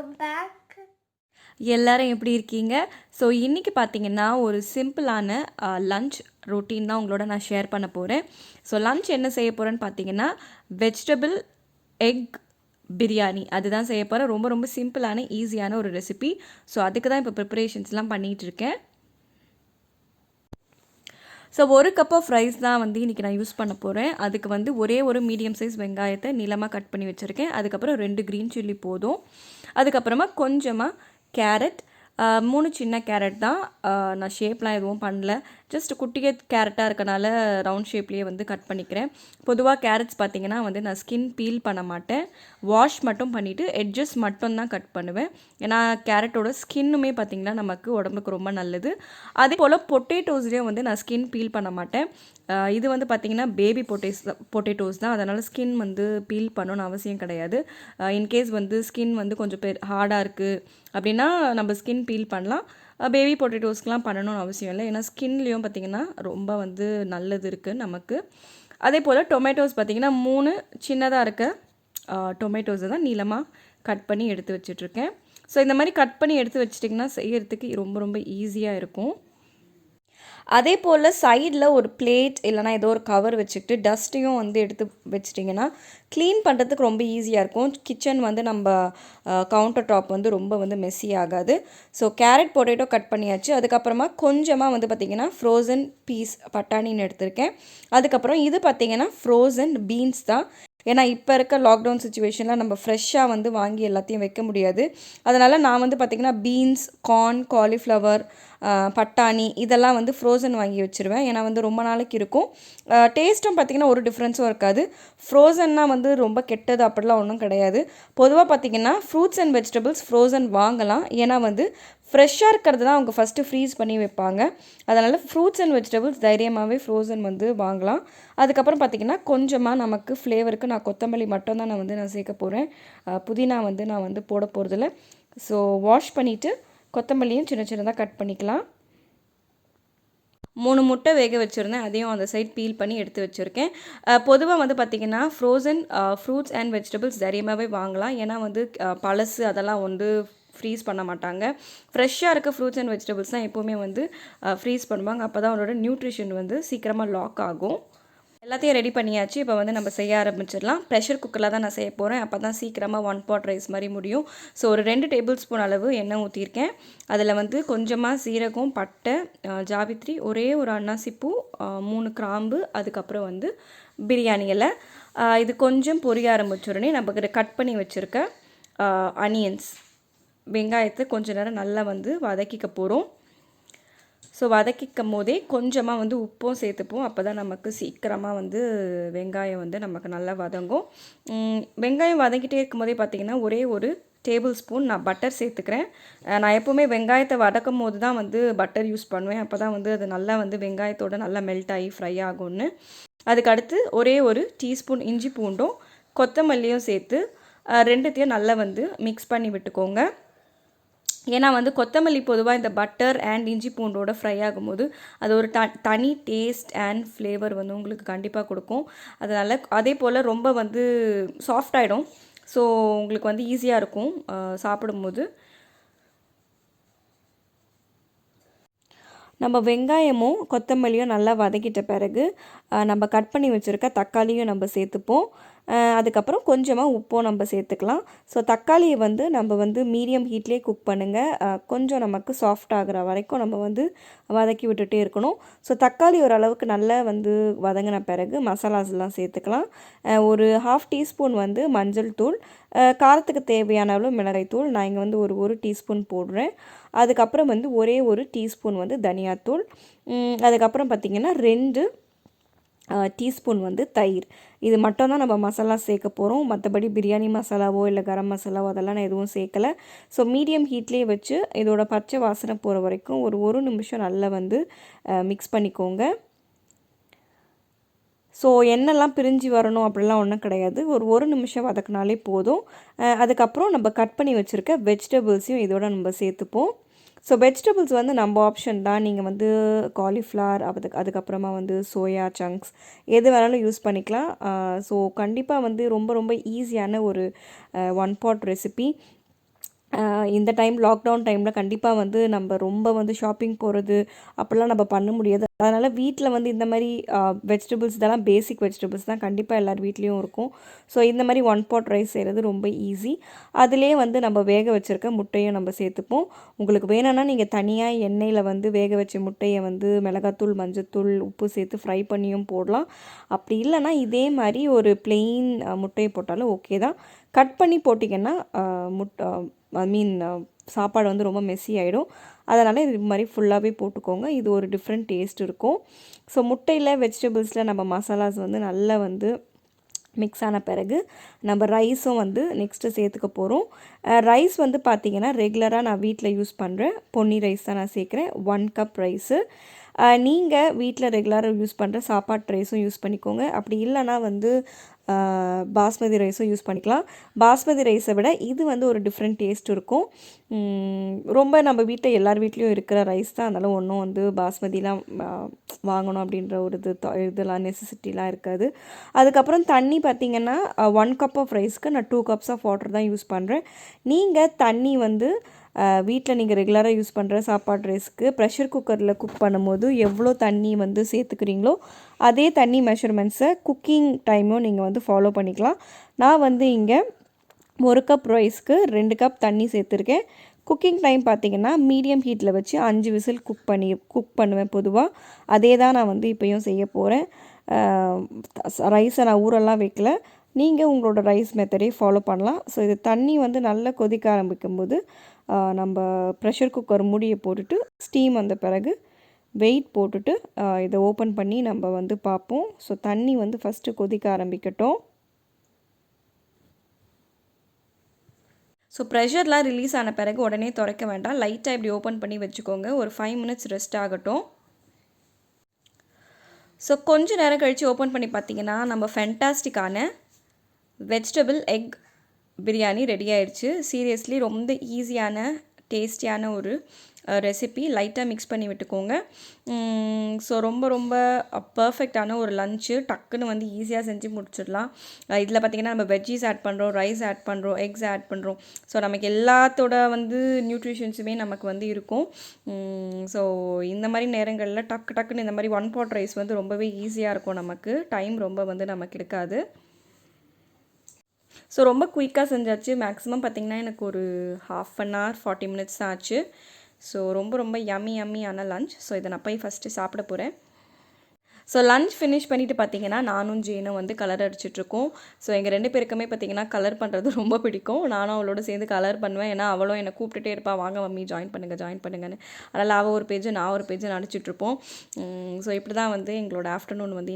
Welcome back. எல்லாரும் எப்படி இருக்கீங்க? ஸோ இன்றைக்கி பார்த்தீங்கன்னா ஒரு சிம்பிளான லன்ச் ரொட்டீன் தான் உங்களோட நான் ஷேர் பண்ண போகிறேன். ஸோ லன்ச் என்ன செய்ய போகிறேன்னு பார்த்தீங்கன்னா வெஜிடபிள் எக் பிரியாணி அதுதான் செய்ய போகிறேன். ரொம்ப ரொம்ப சிம்பிளான ஈஸியான ஒரு ரெசிபி. ஸோ அதுக்கு தான் இப்போ ப்ரிப்பரேஷன்ஸ்லாம் பண்ணிகிட்டு இருக்கேன். ஸோ ஒரு கப் ஆஃப் ரைஸ் தான் வந்து இன்றைக்கி நான் யூஸ் பண்ண போகிறேன். அதுக்கு வந்து ஒரே ஒரு மீடியம் சைஸ் வெங்காயத்தை நீளமாக கட் பண்ணி வச்சுருக்கேன். அதுக்கப்புறம் 2 க்ரீன் சில்லி போதும். அதுக்கப்புறமா கொஞ்சமாக கேரட், 3 சின்ன கேரட் தான். நான் ஷேப்லாம் எதுவும் பண்ணல. ஜஸ்ட் குட்டிய கேரட்டாக இருக்கனால ரவுண்ட் ஷேப்லேயே வந்து கட் பண்ணிக்கிறேன். பொதுவாக கேரட்ஸ் பார்த்திங்கன்னா வந்து நான் ஸ்கின் பீல் பண்ண மாட்டேன். வாஷ் மட்டும் பண்ணிவிட்டு எட்ஜஸ் மட்டும் தான் கட் பண்ணுவேன். ஏன்னா கேரட்டோட ஸ்கின்னுமே பார்த்திங்கன்னா நமக்கு உடம்புக்கு ரொம்ப நல்லது. அதே போல் பொட்டேட்டோஸ்லேயும் வந்து நான் ஸ்கின் பீல் பண்ண மாட்டேன். இது வந்து பார்த்திங்கன்னா பேபி பொட்டேட்டோஸ் தான். அதனால் ஸ்கின் வந்து பீல் பண்ணணும்னு அவசியம் கிடையாது. இன்கேஸ் வந்து ஸ்கின் வந்து கொஞ்சம் ஹார்டாக இருக்குது அப்படின்னா நம்ம ஸ்கின் பீல் பண்ணலாம். பேபி பொட்டேட்டோஸ்க்கெலாம் பண்ணணும்னு அவசியம் இல்லை. ஏன்னா ஸ்கின்லேயும் பார்த்திங்கன்னா ரொம்ப வந்து நல்லது இருக்குது நமக்கு. அதே போல் டொமேட்டோஸ் பார்த்திங்கன்னா 3 சின்னதாக இருக்க டொமேட்டோஸை தான் நீளமாக கட் பண்ணி எடுத்து வச்சிட்ருக்கேன். ஸோ இந்த மாதிரி கட் பண்ணி எடுத்து வச்சிட்டிங்கன்னா செய்கிறதுக்கு ரொம்ப ரொம்ப ஈஸியாக இருக்கும். அதே போல் சைடில் ஒரு பிளேட் இல்லைனா ஏதோ ஒரு கவர் வச்சுக்கிட்டு டஸ்ட்டையும் வந்து எடுத்து வச்சிட்டிங்கன்னா க்ளீன் பண்ணுறதுக்கு ரொம்ப ஈஸியாக இருக்கும். கிச்சன் வந்து நம்ம கவுண்டர் டாப் வந்து ரொம்ப வந்து மெஸ்ஸி ஆகாது. ஸோ கேரட் பொட்டேட்டோ கட் பண்ணியாச்சு. அதுக்கப்புறமா கொஞ்சமாக வந்து பார்த்திங்கன்னா ஃப்ரோசன் பீஸ் பட்டாணின்னு எடுத்திருக்கேன். அதுக்கப்புறம் இது பார்த்திங்கன்னா ஃப்ரோசன் பீன்ஸ் தான். ஏன்னா இப்போ இருக்க லாக்டவுன் சுச்சுவேஷனில் நம்ம ஃப்ரெஷ்ஷாக வந்து வாங்கி எல்லாத்தையும் வைக்க முடியாது. அதனால் நான் வந்து பார்த்திங்கன்னா பீன்ஸ், கார்ன், காலிஃப்ளவர், பட்டாணி இதெல்லாம் வந்து ஃப்ரோசன் வாங்கி வச்சுருவேன். ஏன்னா வந்து ரொம்ப நாளைக்கு இருக்கும். டேஸ்ட்டும் பார்த்திங்கன்னா ஒரு டிஃப்ரென்ஸும் இருக்காது. ஃப்ரோசன்னா வந்து ரொம்ப கெட்டது அப்படிலாம் ஒன்றும் கிடையாது. பொதுவாக பார்த்திங்கன்னா ஃப்ரூட்ஸ் அண்ட் வெஜிடபிள்ஸ் ஃப்ரோசன் வாங்கலாம். ஏன்னா வந்து ஃப்ரெஷ்ஷாக இருக்கிறது தான் அவங்க ஃபஸ்ட்டு ஃப்ரீஸ் பண்ணி வைப்பாங்க. அதனால் ஃப்ரூட்ஸ் அண்ட் வெஜிடபிள்ஸ் தைரியமாகவே ஃப்ரோசன் வந்து வாங்கலாம். அதுக்கப்புறம் பார்த்திங்கன்னா கொஞ்சமாக நமக்கு ஃப்ளேவருக்கு நான் கொத்தமல்லி மட்டும் தான் நான் சேர்க்க போகிறேன். புதினா வந்து நான் வந்து போட போகிறதில்ல. ஸோ வாஷ் பண்ணிவிட்டு கொத்தமல்லியும் சின்ன சின்னதாக கட் பண்ணிக்கலாம். 3 முட்டை வேக வச்சுருந்தேன். அதையும் அந்த சைட் பீல் பண்ணி எடுத்து வச்சுருக்கேன். பொதுவாக வந்து பார்த்திங்கன்னா ஃப்ரோசன் ஃப்ரூட்ஸ் அண்ட் வெஜிடபிள்ஸ் தைரியமாகவே வாங்கலாம். ஏன்னா வந்து பழசு அதெல்லாம் வந்து ஃப்ரீஸ் பண்ண மாட்டாங்க. ஃப்ரெஷ்ஷாக இருக்க ஃப்ரூட்ஸ் அண்ட் வெஜிடபிள்ஸ் தான் எப்போவுமே வந்து ஃப்ரீஸ் பண்ணுவாங்க. அப்போ தான் அவரோட நியூட்ரிஷன் வந்து சீக்கிரமாக லாக் ஆகும். எல்லாத்தையும் ரெடி பண்ணியாச்சு. இப்போ வந்து நம்ம செய்ய ஆரம்பிச்சிடலாம். ப்ரெஷர் குக்கரில் தான் நான் செய்ய போகிறேன். அப்போ தான் சீக்கிரமாக 1 pot ரைஸ் மாதிரி முடியும். ஸோ ஒரு 2 டேபிள் ஸ்பூன் அளவு எண்ணெய் ஊற்றிருக்கேன். அதில் வந்து கொஞ்சமாக சீரகம், பட்டை, ஜாவித்ரி, ஒரே ஒரு அன்னாசிப்பூ, 3 கிராம்பு, அதுக்கப்புறம் வந்து பிரியாணி இலை. இது கொஞ்சம் பொரிய ஆரம்பிச்சோடனே நம்ம கட் பண்ணி வச்சுருக்க அனியன்ஸ் வெங்காயத்தை கொஞ்ச நேரம் நல்லா வந்து வதக்கிக்க போகிறோம். ஸோ வதக்கிக்கும் போதே கொஞ்சமாக வந்து உப்பும் சேர்த்துப்போம். அப்போ தான் நமக்கு சீக்கிரமாக வந்து வெங்காயம் வந்து நமக்கு நல்லா வதங்கும். வெங்காயம் வதங்கிட்டே இருக்கும்போதே பார்த்திங்கன்னா ஒரே ஒரு டேபிள் ஸ்பூன் நான் பட்டர் சேர்த்துக்கிறேன். நான் எப்போவுமே வெங்காயத்தை வதக்கும் போது தான் வந்து பட்டர் யூஸ் பண்ணுவேன். அப்போ தான் வந்து அது நல்லா வந்து வெங்காயத்தோட நல்லா மெல்ட் ஆகி ஃப்ரை ஆகும்னு. அதுக்கு அடுத்து ஒரே ஒரு டீஸ்பூன் இஞ்சி பூண்டும் கொத்தமல்லியும் சேர்த்து 2த்தையும் நல்லா வந்து மிக்ஸ் பண்ணி விட்டுக்கோங்க. ஏன்னா வந்து கொத்தமல்லி பொதுவாக இந்த பட்டர் அண்ட் இஞ்சி பூண்டோட ஃப்ரை ஆகும்போது அது ஒரு தனி டேஸ்ட் அண்ட் ஃப்ளேவர் வந்து உங்களுக்கு கண்டிப்பாக கொடுக்கும். அதனால் அதே போல் ரொம்ப வந்து சாஃப்டாகிடும். ஸோ உங்களுக்கு வந்து ஈஸியாக இருக்கும் சாப்பிடும்போது. நம்ம வெங்காயமும் கொத்தமல்லியும் நல்லா வதக்கிட்ட பிறகு நம்ம கட் பண்ணி வச்சுருக்க தக்காளியும் நம்ம சேர்த்துப்போம். அதுக்கப்புறம் கொஞ்சமாக உப்பும் நம்ம சேர்த்துக்கலாம். ஸோ தக்காளியை வந்து நம்ம வந்து மீடியம் ஹீட்லேயே குக் பண்ணுங்கள். கொஞ்சம் நமக்கு சாஃப்ட் ஆகிற வரைக்கும் நம்ம வந்து வதக்கி விட்டுட்டே இருக்கணும். ஸோ தக்காளி ஓரளவுக்கு நல்லா வந்து வதங்கின பிறகு மசாலாஸ்லாம் சேர்த்துக்கலாம். ஒரு 1/2 டீஸ்பூன் வந்து மஞ்சள் தூள், காரத்துக்கு தேவையான அளவு மிளகாய் தூள் நான் இங்கே வந்து ஒரு டீஸ்பூன் போடுறேன். அதுக்கப்புறம் வந்து ஒரே ஒரு டீஸ்பூன் வந்து தனியாத்தூள். அதுக்கப்புறம் பார்த்திங்கன்னா 2 டீஸ்பூன் வந்து தயிர். இது மட்டும் தான் நம்ம மசாலா சேர்க்க போகிறோம். மற்றபடி பிரியாணி மசாலாவோ இல்லை கரம் மசாலாவோ அதெல்லாம் நான் எதுவும் சேர்க்கலை. ஸோ மீடியம் ஹீட்லேயே வச்சு இதோட பச்சை வாசனை போகிற வரைக்கும் ஒரு நிமிஷம் நல்லா வந்து மிக்ஸ் பண்ணிக்கோங்க. ஸோ எண்ணெய்லாம் பிரிஞ்சு வரணும் அப்படிலாம் ஒன்றும் கிடையாது. ஒரு நிமிஷம் வதக்கினாலே போதும். அதுக்கப்புறம் நம்ம கட் பண்ணி வச்சுருக்க வெஜிடபிள்ஸையும் இதோட நம்ம சேர்த்துப்போம். ஸோ வெஜிடபிள்ஸ் வந்து நம்ம ஆப்ஷன் தான். நீங்கள் வந்து காலிஃப்ளவர் அதுக்கப்புறமா வந்து சோயா சங்க்ஸ் எது வேணாலும் யூஸ் பண்ணிக்கலாம். ஸோ கண்டிப்பாக வந்து ரொம்ப ரொம்ப ஈஸியான ஒரு 1 pot ரெசிபி. இந்த டைம் லாக்டவுன் டைமில் கண்டிப்பாக வந்து நம்ம ரொம்ப வந்து ஷாப்பிங் போகிறது அப்படிலாம் நம்ம பண்ண முடியாது. அதனால் வீட்டில் வந்து இந்த மாதிரி வெஜிடபிள்ஸ் இதெல்லாம் பேசிக் வெஜிடபிள்ஸ் தான் கண்டிப்பாக எல்லார் வீட்லேயும் இருக்கும். ஸோ இந்த மாதிரி ஒன் பாட் ரைஸ் செய்கிறது ரொம்ப ஈஸி. அதிலே வந்து நம்ம வேக வச்சுருக்க முட்டையும் நம்ம சேர்த்துப்போம். உங்களுக்கு வேணும்னா நீங்கள் தனியாக எண்ணெயில் வந்து வேக வச்ச முட்டையை வந்து மிளகாத்தூள், மஞ்சத்தூள், உப்பு சேர்த்து ஃப்ரை பண்ணியும் போடலாம். அப்படி இல்லைன்னா இதே மாதிரி ஒரு பிளெயின் முட்டையை போட்டாலும் ஓகே தான். கட் பண்ணி போட்டிங்கன்னா சாப்பாடு வந்து ரொம்ப மெஸ்ஸி ஆகிடும். அதனால் இது மாதிரி ஃபுல்லாகவே போட்டுக்கோங்க. இது ஒரு டிஃப்ரெண்ட் டேஸ்ட் இருக்கும். ஸோ முட்டையில் வெஜிடபிள்ஸில் நம்ம மசாலாஸ் வந்து நல்லா வந்து மிக்ஸ் ஆன பிறகு நம்ம ரைஸும் வந்து நெக்ஸ்ட்டு சேர்த்துக்க போகிறோம். ரைஸ் வந்து பார்த்திங்கன்னா ரெகுலராக நான் வீட்டில் யூஸ் பண்ணுறேன் பொன்னி ரைஸ் தான் நான் சேர்க்குறேன். 1 கப் ரைஸு. நீங்கள் வீட்டில் ரெகுலராக யூஸ் பண்ணுற சாப்பாட்டு ரைஸும் யூஸ் பண்ணிக்கோங்க. அப்படி இல்லைனா வந்து பாஸ்மதி ரைஸும் யூஸ் பண்ணிக்கலாம். பாஸ்மதி ரைஸை விட இது வந்து ஒரு டிஃப்ரெண்ட் டேஸ்ட் இருக்கும். ரொம்ப நம்ம வீட்டில் எல்லார் வீட்லேயும் இருக்கிற ரைஸ் தான். அதனால் ஒன்றும் வந்து பாஸ்மதிலாம் வாங்கணும் அப்படின்ற ஒரு இதெல்லாம் நெசசிட்டிலாம் இருக்காது. அதுக்கப்புறம் தண்ணி பார்த்திங்கன்னா 1 கப் ஆஃப் ரைஸ்க்கு நான் 2 கப்ஸ் ஆஃப் வாட்டர் தான் யூஸ் பண்ணுறேன். நீங்கள் தண்ணி வந்து வீட்டில் நீங்கள் ரெகுலராக யூஸ் பண்ணுற சாப்பாடு ரைஸ்க்கு ப்ரெஷர் குக்கரில் குக் பண்ணும்போது எவ்வளோ தண்ணி வந்து சேர்த்துக்கிறீங்களோ அதே தண்ணி மெஷர்மெண்ட்ஸை குக்கிங் டைமும் நீங்கள் வந்து ஃபாலோ பண்ணிக்கலாம். நான் வந்து இங்கே 1 கப் ரைஸ்க்கு 2 கப் தண்ணி சேர்த்துருக்கேன். குக்கிங் டைம் பார்த்திங்கன்னா மீடியம் ஹீட்டில் வச்சு 5 விசில் குக் பண்ணுவேன் பொதுவாக. அதே தான் நான் வந்து இப்போயும் செய்ய போகிறேன். ரைஸை நான் ஊரெல்லாம் வைக்கல. நீங்கள் உங்களோட ரைஸ் மெத்தடே ஃபாலோ பண்ணலாம். ஸோ இது தண்ணி வந்து நல்லா கொதிக்க ஆரம்பிக்கும் போது நம்ம ப்ரெஷர் குக்கர் மூடியை போட்டுட்டு ஸ்டீம் வந்த பிறகு வெயிட் போட்டுட்டு இதை ஓப்பன் பண்ணி நம்ம வந்து பார்ப்போம். ஸோ தண்ணி வந்து ஃபஸ்ட்டு கொதிக்க ஆரம்பிக்கட்டும். ஸோ ப்ரெஷர்லாம் ரிலீஸ் ஆன பிறகு உடனே திறக்க வேண்டாம். லைட்டாக இப்படி ஓப்பன் பண்ணி வச்சுக்கோங்க. ஒரு 5 மினிட்ஸ் ரெஸ்ட் ஆகட்டும். ஸோ கொஞ்சம் நேரம் கழித்து ஓப்பன் பண்ணி பார்த்தீங்கன்னா நம்ம ஃபென்டாஸ்டிக்கான வெஜிடபிள் எக் பிரியாணி ரெடி ஆயிடுச்சு. சீரியஸ்லி ரொம்ப ஈஸியான டேஸ்டியான ஒரு ரெசிபி. லைட்டாக மிக்ஸ் பண்ணி விட்டுக்கோங்க. ஸோ ரொம்ப ரொம்ப பர்ஃபெக்டான ஒரு லஞ்சு. டக்குன்னு வந்து ஈஸியாக செஞ்சு முடிச்சிடலாம். இதில் பார்த்திங்கன்னா நம்ம வெஜ்ஜீஸ் ஆட் பண்ணுறோம், ரைஸ் ஆட் பண்ணுறோம், எக்ஸ் ஆட் பண்ணுறோம். ஸோ நமக்கு எல்லாத்தோட வந்து நியூட்ரிஷன்ஸுமே நமக்கு வந்து இருக்கும். ஸோ இந்த மாதிரி நேரங்களில் டக்குன்னு இந்த மாதிரி 1 பாட் ரைஸ் வந்து ரொம்பவே ஈஸியாக இருக்கும். நமக்கு டைம் ரொம்ப வந்து நமக்கு எடுக்காது. ஸோ ரொம்ப குயிக்காக செஞ்சாச்சு. மேக்ஸிமம் பார்த்திங்கன்னா எனக்கு ஒரு 1/2 அன் ஹவர் 40 மினிட்ஸ் தான் ஆச்சு. ஸோ ரொம்ப ரொம்ப யம்மியான லஞ்ச். ஸோ இதை நான் போய் ஃபஸ்ட்டு சாப்பிட போகிறேன். ஸோ லஞ்ச் ஃபினிஷ் பண்ணிவிட்டு பார்த்திங்கன்னா நானும் ஜேனும் வந்து கலர் அடிச்சிட்ருக்கோம். ஸோ எங்கள் 2 பேருக்குமே பார்த்திங்கன்னா கலர் பண்ணுறது ரொம்ப பிடிக்கும். நானும் அவளோட சேர்ந்து கலர் பண்ணுவேன். ஏன்னா அவளும் என்னை கூப்பிட்டுட்டே இருப்பாள், வாங்க மம்மி ஜாயின் பண்ணுங்கன்னு. அதனால் அவள் ஒரு பேஜ் நான் ஒரு பேஜ் அடிச்சிட்ருப்போம். ஸோ இப்படி தான் வந்து எங்களோட ஆஃப்டர்நூன் வந்து